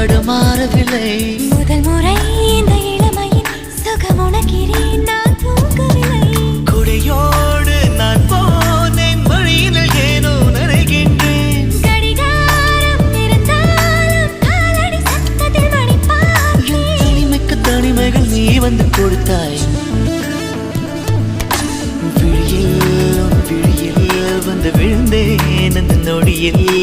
தடுமாறவில்லை. முதல் முறை இந்த இளமையின் சுகம் உணக்கிறேன், நான் தூங்கவில்லை. குடையோடு நான் போனேன், வழியினில் ஏனோ நனைகின்றேன். கடிகாரம் இருந்தாலும் காலடி சத்தத்தில் மணி பார்த்தேன். தனிமைக்கு தனிமைகள் நீ வந்து கொடுத்தாய். விழியில் வந்து விழுந்தேன் அந்த நொடியில்.